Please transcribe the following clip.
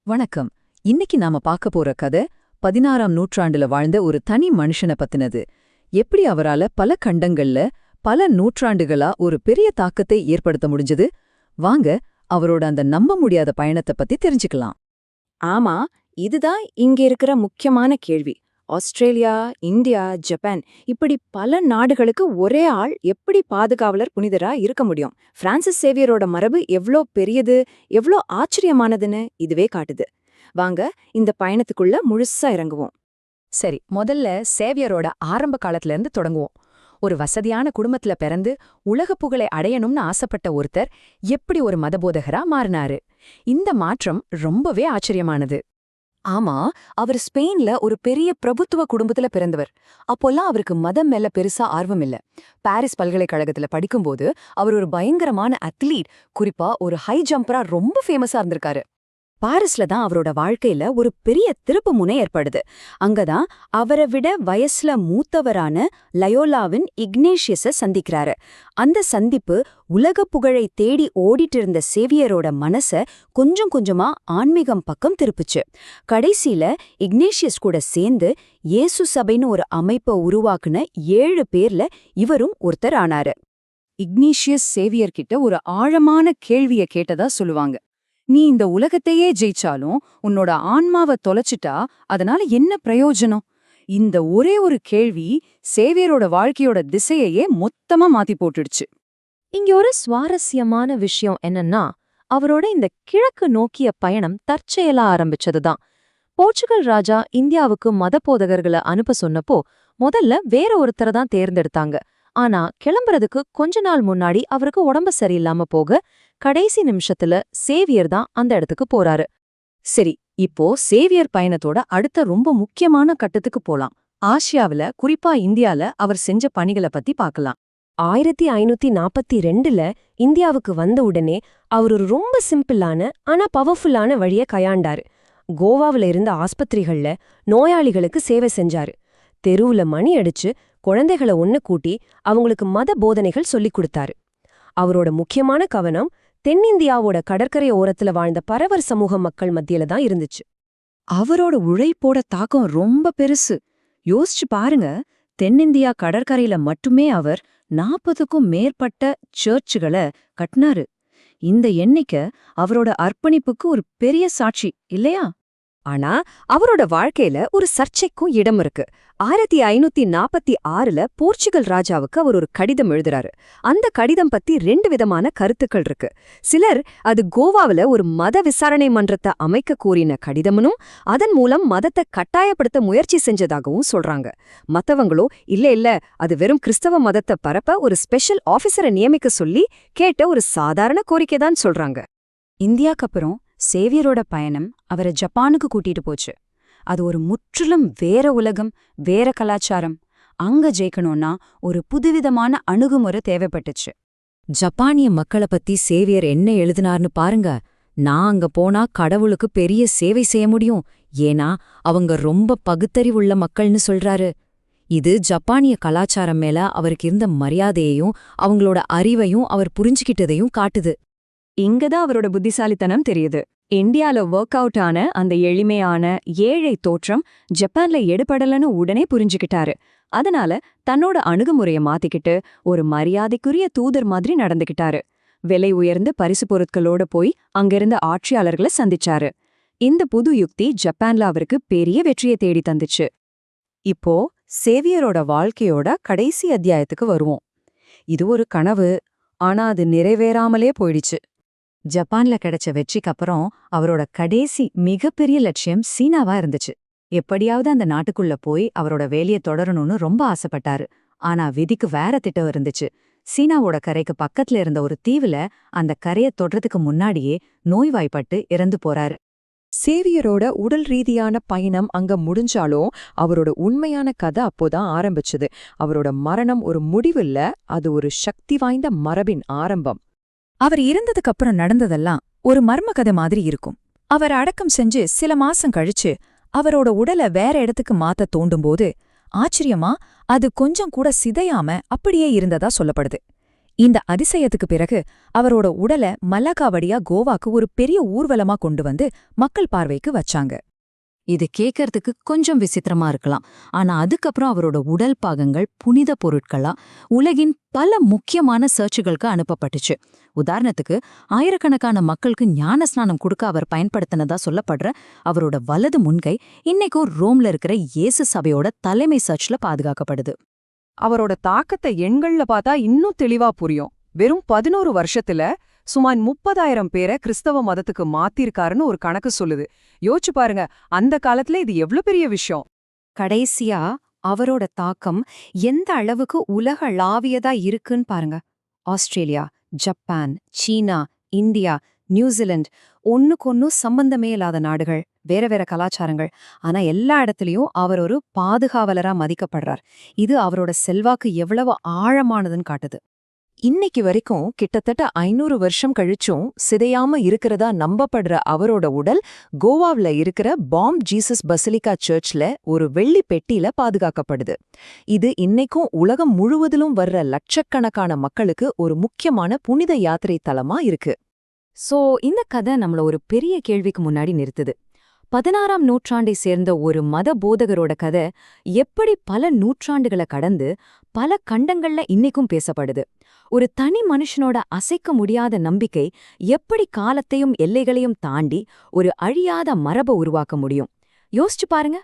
வணக்கம். இன்னைக்கு நாம பார்க்க போற கதை 16ஆம் நூற்றாண்டுல வாழ்ந்த ஒரு தனி மனுஷனை பத்தினது. எப்படி அவரால பல கண்டங்கள்ல பல நூற்றாண்டுகளா ஒரு பெரிய தாக்கத்தை ஏற்படுத்த முடிஞ்சது? வாங்க அவரோட அந்த நம்ப முடியாத பயணத்தை பத்தி தெரிஞ்சுக்கலாம். ஆமா, இதுதான் இங்க இருக்கிற முக்கியமான கேள்வி. ஆஸ்திரேலியா, இந்தியா, ஜப்பான் இப்படி பல நாடுகளுக்கு ஒரே ஆள் எப்படி பாதுகாவலர் புனிதரா இருக்க முடியும்? பிரான்சிஸ் சேவியரோட மரபு எவ்ளோ பெரியது, எவ்ளோ ஆச்சரியமானதுன்னு இதுவே காட்டுது. வாங்க இந்த பயணத்துக்குள்ள முழுசா இறங்குவோம். சரி, முதல்ல சேவியரோட ஆரம்ப காலத்துல இருந்து தொடங்குவோம். ஒரு வசதியான குடும்பத்துல பிறந்து உலகப் புகழை அடையணும்னு ஆசைப்பட்ட ஒருத்தர் எப்படி ஒரு மதபோதகரா மாறினாரு? இந்த மாற்றம் ரொம்பவே ஆச்சரியமானது. ஆமா, அவர் ஸ்பெயின்ல ஒரு பெரிய பிரபுத்துவ குடும்பத்துல பிறந்தவர். அப்போல்லாம் அவருக்கு மதம் மேல பெருசா ஆர்வம் இல்ல. பாரிஸ் பல்கலைக்கழகத்துல படிக்கும்போது அவர் ஒரு பயங்கரமான அத்லீட், குறிப்பா ஒரு ஹை ஜம்பரா ரொம்ப ஃபேமஸா இருந்திருக்காரு. பாரிஸ்ல தான் அவரோட வாழ்க்கையில ஒரு பெரிய திருப்பு முனை ஏற்படுது. அங்கதான் அவரை விட வயசுல மூத்தவரான லயோலாவின் இக்னேஷியஸ சந்திக்கிறாரு. அந்த சந்திப்பு உலக புகழை தேடி ஓடிட்டு இருந்த சேவியரோட மனச கொஞ்சம் கொஞ்சமா ஆன்மீகம் பக்கம் திருப்புச்சு. கடைசியில இக்னேஷியஸ் கூட சேர்ந்து இயேசு சபைன்னு ஒரு அமைப்பை உருவாக்குன 7 பேர்ல இவரும் ஒருத்தர் ஆனாரு. இக்னேஷியஸ் சேவியர் கிட்ட ஒரு ஆழமான கேள்விய கேட்டதா சொல்லுவாங்க. நீ இந்த உலகத்தையே ஜெயிச்சாலும் உன்னோட ஆன்மாவை தொலைச்சிட்டா அதனால என்ன பிரயோஜனம்? இந்த ஒரே ஒரு கேள்வி சேவியரோட வாழ்க்கையோட திசையையே மொத்தமா மாத்தி போட்டுடுச்சு. இங்க ஒரு சுவாரஸ்யமான விஷயம் என்னன்னா, அவரோட இந்த கிழக்கு நோக்கிய பயணம் தற்செயலா ஆரம்பிச்சதுதான். போர்ச்சுகல் ராஜா இந்தியாவுக்கு மத போதகர்களை அனுப்ப சொன்னப்போ முதல்ல வேற ஒருத்தரை தான் தேர்ந்தெடுத்தாங்க. ஆனா கிளம்புறதுக்கு கொஞ்ச நாள் முன்னாடி அவருக்கு உடம்பு சரியில்லாம போக கடைசி நிமிஷத்துல சேவியர் தான் அந்த இடத்துக்கு போறாரு. சரி, இப்போ சேவியர் பயணத்தோட அடுத்த ரொம்ப முக்கியமான கட்டத்துக்கு போலாம். ஆசியாவுல, குறிப்பா இந்தியால அவர் செஞ்ச பணிகளை பத்தி பார்க்கலாம். 1542ல இந்தியாவுக்கு வந்த உடனே அவர் ஒரு ரொம்ப சிம்பிளான ஆனா பவர்ஃபுல்லான வழிய கையாண்டாரு. கோவாவில இருந்த ஆஸ்பத்திரிகள்ல நோயாளிகளுக்கு சேவை செஞ்சாரு. தெருவுல மணி அடிச்சு குழந்தைகளை ஒன்னு கூட்டி அவங்களுக்கு மத போதனைகள் சொல்லிக் கொடுத்தாரு. அவரோட முக்கியமான கவனம் தென்னிந்தியாவோட கடற்கரை ஓரத்துல வாழ்ந்த பரவர் சமூக மக்கள் மத்தியில தான் இருந்துச்சு. அவரோட உழைப்போட தாக்கம் ரொம்ப பெருசு. யோசிச்சு பாருங்க, தென்னிந்தியா கடற்கரையில மட்டுமே அவர் 40க்கும் மேற்பட்ட சர்ச்சுகளை கட்டினாரு. இந்த எண்ணிக்கை அவரோட அர்ப்பணிப்புக்கு ஒரு பெரிய சாட்சி இல்லையா? ஆனா அவரோட வாழ்க்கையில ஒரு சர்ச்சைக்கும் இடம் இருக்கு. 1546ல போர்ச்சுகல் ராஜாவுக்கு அவர் ஒரு கடிதம் எழுதுறாரு. அந்த கடிதம் பத்தி 2 விதமான கருத்துக்கள் இருக்கு. சிலர் அது கோவாவில ஒரு மத விசாரணை மன்றத்தை அமைக்க கோரின கடிதம்னும் அதன் மூலம் மதத்தை கட்டாயப்படுத்த முயற்சி செஞ்சதாகவும் சொல்றாங்க. மத்தவங்களோ இல்ல அது வெறும் கிறிஸ்தவ மதத்தை பரப்ப ஒரு ஸ்பெஷல் ஆபீசரை நியமிக்க சொல்லி கேட்ட ஒரு சாதாரண கோரிக்கைதான் சொல்றாங்க. இந்தியாக்கு அப்புறம் சேவியரோட பயணம் அவரை ஜப்பானுக்கு கூட்டிட்டு போச்சு. அது ஒரு முற்றிலும் வேற உலகம், வேற கலாச்சாரம். அங்க ஜெயிக்கணும்னா ஒரு புதுவிதமான அணுகுமுறை தேவைப்பட்டுச்சு. ஜப்பானிய மக்களை பத்தி சேவியர் என்ன எழுதினார்னு பாருங்க. நான் அங்க போனா கடவுளுக்கு பெரிய சேவை செய்ய முடியும், ஏன்னா அவங்க ரொம்ப பகுத்தறிவுள்ள மக்கள்னு சொல்றாரு. இது ஜப்பானிய கலாச்சாரம் மேல அவருக்கு இருந்த மரியாதையையும் அவங்களோட அறிவையும் அவர் புரிஞ்சுக்கிட்டதையும் காட்டுது. இங்கதான் அவரோட புத்திசாலித்தனம் தெரியுது. இந்தியால ஒர்க் அவுட் ஆன அந்த எளிமையான ஏழை தோற்றம் ஜப்பான்ல எடுபடலன்னு உடனே புரிஞ்சுக்கிட்டாரு. அதனால தன்னோட அணுகுமுறைய மாத்திக்கிட்டு ஒரு மரியாதைக்குரிய தூதர் மாதிரி நடந்துகிட்டாரு. விலை உயர்ந்த பரிசு பொருட்களோட போய் அங்கிருந்த ஆட்சியாளர்களை சந்திச்சாரு. இந்த புது யுக்தி ஜப்பான்ல அவருக்கு பெரிய வெற்றியை தேடி தந்துச்சு. இப்போ சேவியரோட வாழ்க்கையோட கடைசி அத்தியாயத்துக்கு வருவோம். இது ஒரு கனவு, ஆனா அது நிறைவேறாமலே போயிடுச்சு. ஜப்பான்ல கிடைச்ச வெற்றிக்கு அப்புறம் அவரோட கடைசி மிகப்பெரிய லட்சியம் சீனாவா இருந்துச்சு. எப்படியாவது அந்த நாட்டுக்குள்ள போய் அவரோட வேலையை தொடரணும்னு ரொம்ப ஆசைப்பட்டாரு. ஆனா விதிக்கு வேற திட்டம் இருந்துச்சு. சீனாவோட கரைக்கு பக்கத்துல இருந்த ஒரு தீவுல அந்த கரையை தொடுறதுக்கு முன்னாடியே நோய்வாய்ப்பட்டு இறந்து போறாரு. சேவியரோட உடல் ரீதியான பயணம் அங்க முடிஞ்சாலும் அவரோட உண்மையான கதை அப்போதான் ஆரம்பிச்சது. அவரோட மரணம் ஒரு முடிவில்ல, அது ஒரு சக்தி வாய்ந்த மரபின் ஆரம்பம். அவர் இறந்ததுக்கு அப்புறம் நடந்ததெல்லாம் ஒரு மர்ம கதை மாதிரி இருக்கும். அவர் அடக்கம் செஞ்சு சில மாசம் கழிச்சு அவரோட உடலை வேற இடத்துக்கு மாத்த தோண்டும்போது ஆச்சரியமா அது கொஞ்சம் கூட சிதையாம அப்படியே இருந்ததா சொல்லப்படுது. இந்த அதிசயத்துக்கு பிறகு அவரோட உடலை மல்லாக்கா வழியா கோவாக்கு ஒரு பெரிய ஊர்வலமா கொண்டு வந்து மக்கள் பார்வைக்கு வச்சாங்க. இது கேட்கறதுக்கு கொஞ்சம் விசித்திரமா இருக்கலாம். ஆனா அதுக்கப்புறம் அவரோட உடல் பாகங்கள் புனித பொருட்களா உலகின் பல முக்கியமான சர்ச்சுகளுக்கு அனுப்பப்பட்டுச்சு. உதாரணத்துக்கு ஆயிரக்கணக்கான மக்களுக்கு ஞான ஸ்நானம் கொடுக்க அவர் பயன்படுத்தினதா சொல்லப்படுற அவரோட வலது முன்கை இன்னைக்கும் ரோம்ல இருக்கிற இயேசு சபையோட தலைமை சர்ச்ல பாதுகாக்கப்படுது. அவரோட தாக்கத்தை எண்கள்ல பார்த்தா இன்னும் தெளிவா புரியும். வெறும் 11 வருஷத்துல சுமார் 30,000 பேரை கிறிஸ்தவ மதத்துக்கு மாத்திருக்காருன்னு ஒரு கணக்கு சொல்லுது. யோசிச்சு பாருங்க, அந்த காலத்துல இது எவ்வளவு பெரிய விஷயம். கடைசியா அவரோட தாக்கம் எந்த அளவுக்கு உலகளாவியதா இருக்குன்னு பாருங்க. ஆஸ்திரேலியா, ஜப்பான், சீனா, இந்தியா, நியூசிலாந்து, ஒன்னுக்கொன்னு சம்பந்தமே இல்லாத நாடுகள், வேற வேற கலாச்சாரங்கள். ஆனா எல்லா இடத்துலயும் அவர் ஒரு பாதுகாவலரா மதிக்கப்படுறார். இது அவரோட செல்வாக்கு எவ்வளவு ஆழமானதுன்னு காட்டுது. இன்னைக்கு வரைக்கும் கிட்டத்தட்ட 500 வருஷம் கழிச்சும் சிதையாம இருக்கிறதா நம்பப்படுற அவரோட உடல் கோவாவுல இருக்கிற பாம் ஜீசஸ் பசிலிகா சர்ச்ல ஒரு வெள்ளி பெட்டியில பாதுகாக்கப்படுது. இது இன்னைக்கும் உலகம் முழுவதிலும் வர்ற லட்சக்கணக்கான மக்களுக்கு ஒரு முக்கியமான புனித யாத்திரை தலமா இருக்கு. சோ இந்த கதை நம்மள ஒரு பெரிய கேள்விக்கு முன்னாடி நிறுத்துது. 16ஆம் நூற்றாண்டை சேர்ந்த ஒரு மத போதகரோட கதை எப்படி பல நூற்றாண்டுகளை கடந்து பல கண்டங்கள்ல இன்னைக்கும் பேசப்படுது. ஒரு தனி மனுஷனோட அசைக்க முடியாத நம்பிக்கை எப்படி காலத்தையும் எல்லைகளையும் தாண்டி ஒரு அழியாத மரபை உருவாக்க முடியும். யோசிச்சு பாருங்க.